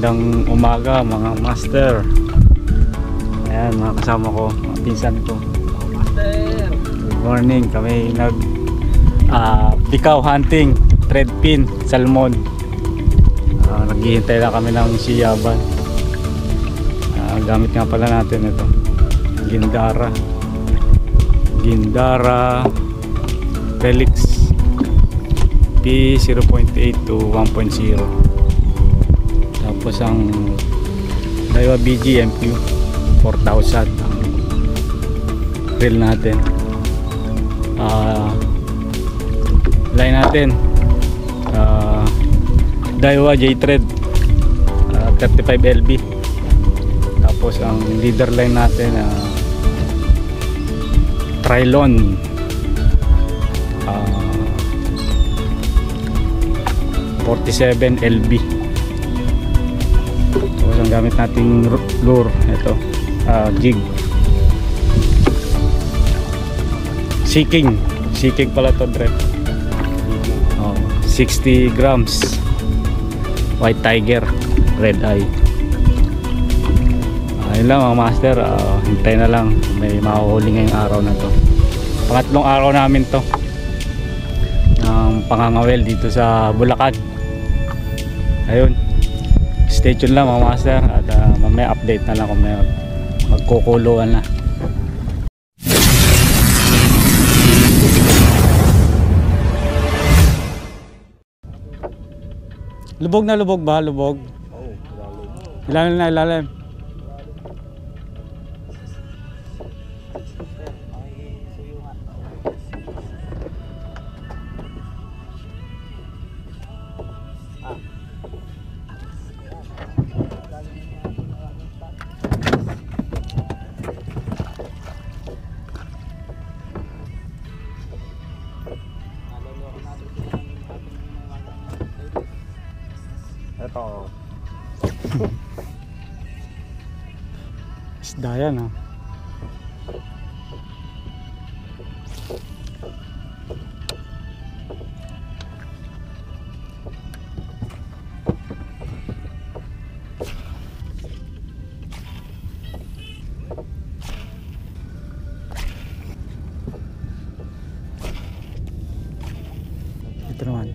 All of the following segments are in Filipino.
Magandang umaga mga master. Ayan mga kasama ko, mga pinsan ko. Master! Good morning. Kami nag pikaw hunting, thread pin, salmon. Naghihintay lang kami ng siyaban. Gamit nga pala natin ito, Gindara Felix P0.8 to 1.0. Tapos ang Daiwa BG MQ 4000 ang reel natin. Line natin Daiwa J-Thread 35 LB. Tapos ang leader line natin Trilon 47 LB. Tapos ang gamit nating lure ito, jig Seeking pala to, Dre. 60 grams White Tiger Red Eye. Ayun lang mga master, hintay na lang, may mahuhuli ngayong araw na to. Pangatlong araw namin to ng pangangawel dito sa Bulacan. Ayun, stay tuned lang mga master, at mamaya update na lang kung may magkukuluan na. Lubog na lubog ba? Lubog? Oo, Ilalim na ilalim. Ito. Isda yan ha. Ito naman.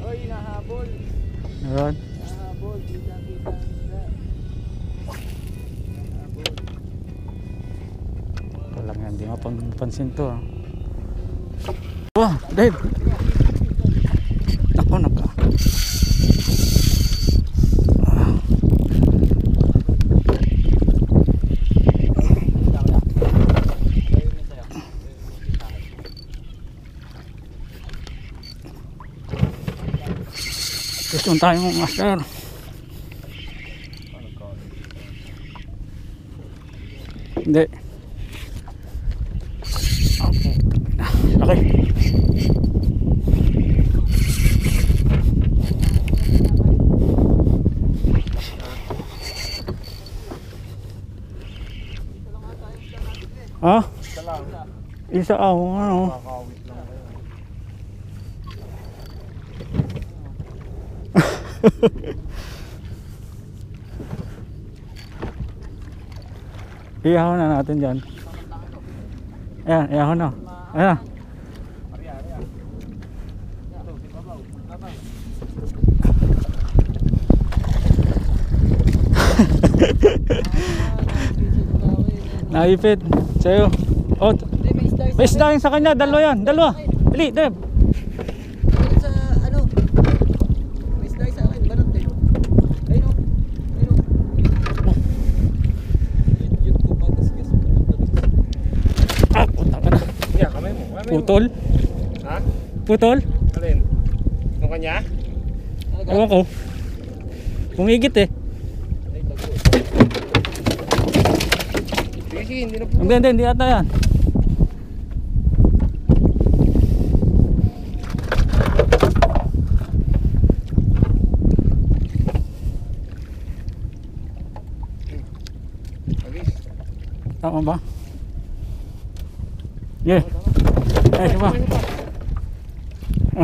Oy, nahabol. Meron. Nahabol, kita. Nahabol. Walang yan, di mapansin to ha. Wah, Dave. Nako. Gusto tayo mga master. Hindi. Okay. Ah? Isa ano? Iyaw na natin dyan. Ayan, iyaw na. Ayan. Naipit sa'yo. Oh, may isda yun sa kanya. Dalawa yan. Dalawa. Dali, Deb. Putol? Ha? Putol? Alin? Nung kanya? Ewan ko. Pumigit eh. Sige, hindi na po. Hindi ata yan. Tama ba? Yeah.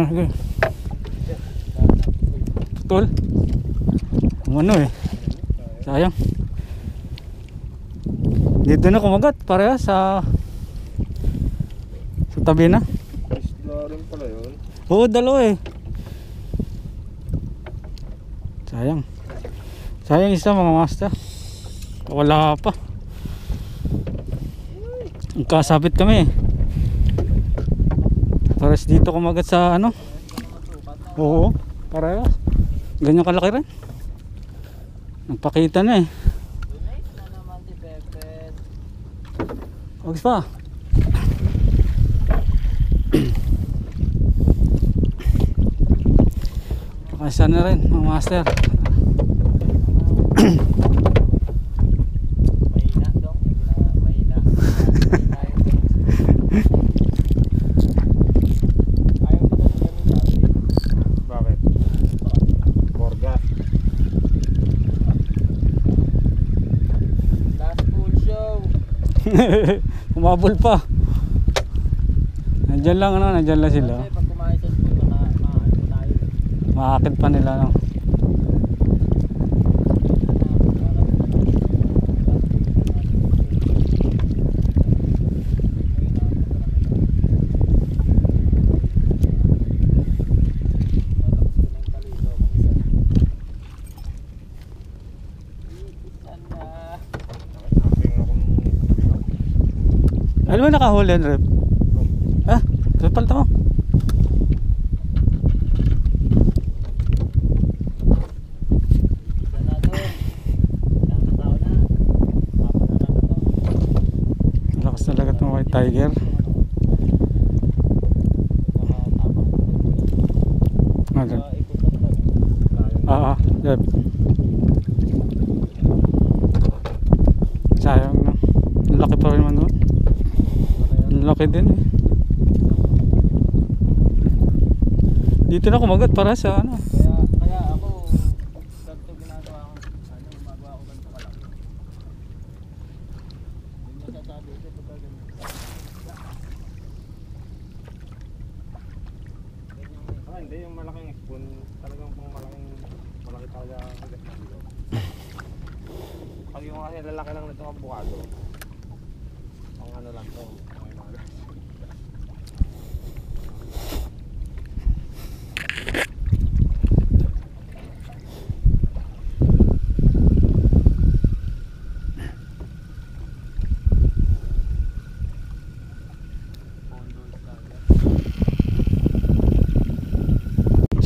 Sige. putol. Ano eh. Sayang. Dito na kumagat pareha sa tabi na. Isla rin pala yun. Oo, dalawa eh. Sayang. Sayang isa mga master. Wala pa. Kasabit kami eh. Pares dito kumagat sa ano. Oo, parehas. Ganyan kalaki rin. Nagpakita na eh. Donate na naman si Pepe. Huwag pa. Pakasa na rin mga master. Mahina dong. Mahina. Ayaw ko na ganun dati. Bakit? Borga. Last full show. Umabol pa. Nandyan lang ano, nandyan lang sila. Kasi pag kumain sa school, maano tayo. Maakit pa nila no. Ano ba nakahuli yan, Rep? Ah, palta mo. Lakas talaga itong white tiger. Ano? Rep. Sayang na. Ang laki pa rin man doon. Ang laki din eh. Dito na kumagat para sa ano. Kaya ako ganito ginagawa ko. Ano, gumagawa ako ganito kalaki. Yung nasasabi ko pagka ganito. Hindi, yung malaking spoon. Talagang pang malaki talaga. Pag yung kasi lalaki lang nitong avocado. Pang ano lang to. May mga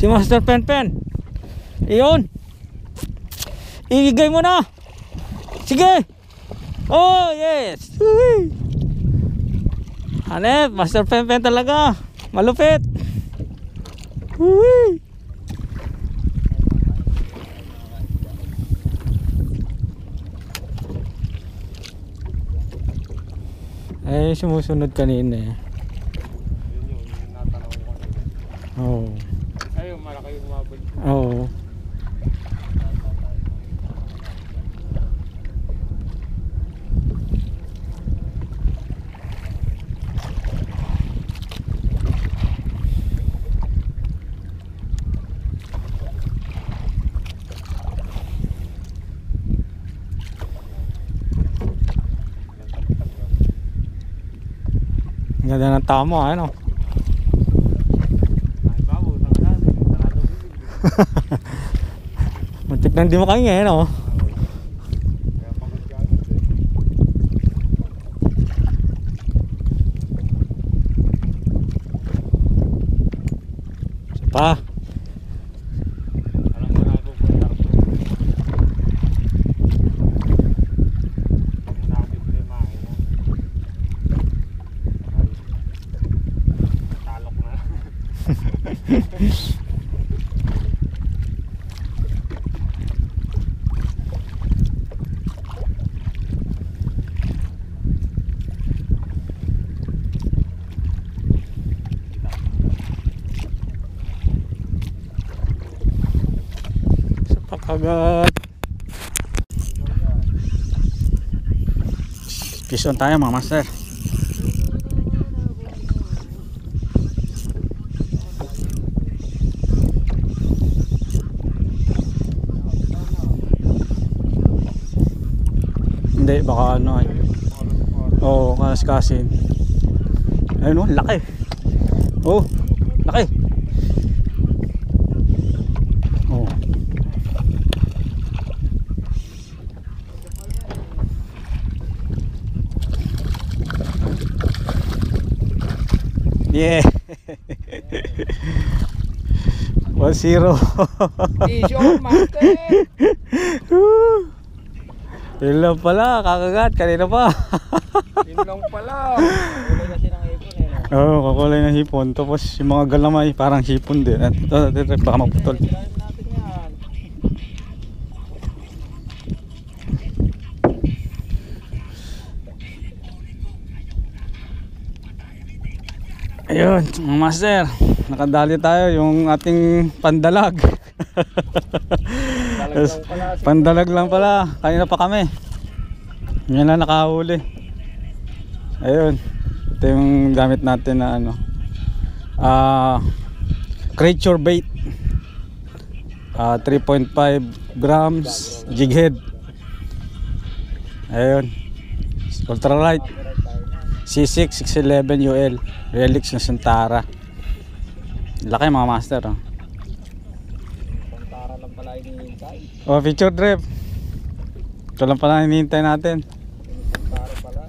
Si Master Pen. Iyon. Igigay mo na. Sige. Oh, yes. Hanep, Master Pen talaga. Malupit. Uy. Ay, sumusunod kanina eh. yun yung natanong ko kanina. Oo. Ay, yung malaki yung umabot. Oo. Ang ganda ng tama, ano? Ay, babo, saan ka natin? Sarado bibig. Muntik nang di makahinga, ano? Kaya pagod ka agad eh. Isa pa. Alam mo na ako kung tarpo. Huwag mo na ako biblimahin yan. Ay, talok na. Isa pa kagat. Fish on tayo mga master. baka ano eh. Oo, kaskasin. Ayun oh, laki. Oh, laki. Oh. Yeah. 1-0. Issue, master. Yun lang pala, kakagat, kanina pa. Yun lang pala. Kulay kasi ng ipon eh. Oo, kakulay ng hipon. Tapos yung mga galamay, parang hipon din. At ito, baka maputol. Sirain natin yan. Ayun, mga master, nakadali tayo yung ating pandalag. Talagang pala. Pandalag lang pala, kanina pa kami. Ngayon lang nakahuli. Ayun, ito yung gamit natin na ano, creature bait, 3.5 grams jig head. Ayun, ultralight C6 611 UL Relix na Santara. Laki mga master oh. Pantara lang pala hinihintay. Oh, feature drip. Ito lang pala hinihintay natin. Pantara pala.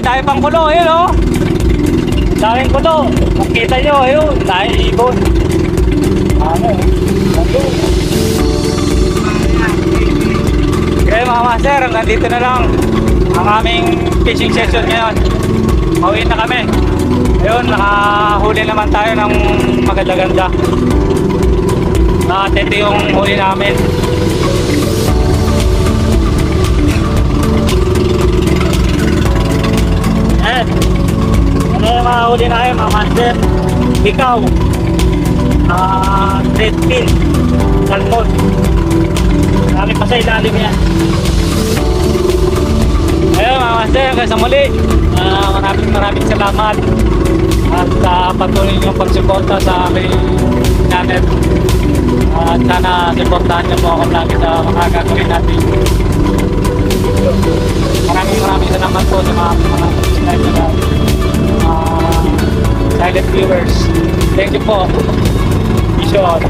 dahil pang kulo, ayun o. Dahil kulo, makita nyo, ayun, dahil ibon. Ano, nandun. Okay mga master, hanggang dito na lang ang aming fishing session ngayon. Mauwi na kami. Ayun, nakahuli naman tayo ng maganda-ganda. At ito yung huli namin. Eh, ano yung mga huli namin mga master? Ikaw, red fin, salmon. Marami pa sa ilalim yan. Ayun mga master, hanggang sa muli. Maraming salamat at patuloy niyong pagsuporta sa aming channel. At sana supportahan niyo po ako lagi sa mga gagawin natin. Maraming salamat po sa mga silent viewers. Thank you po. Peace out.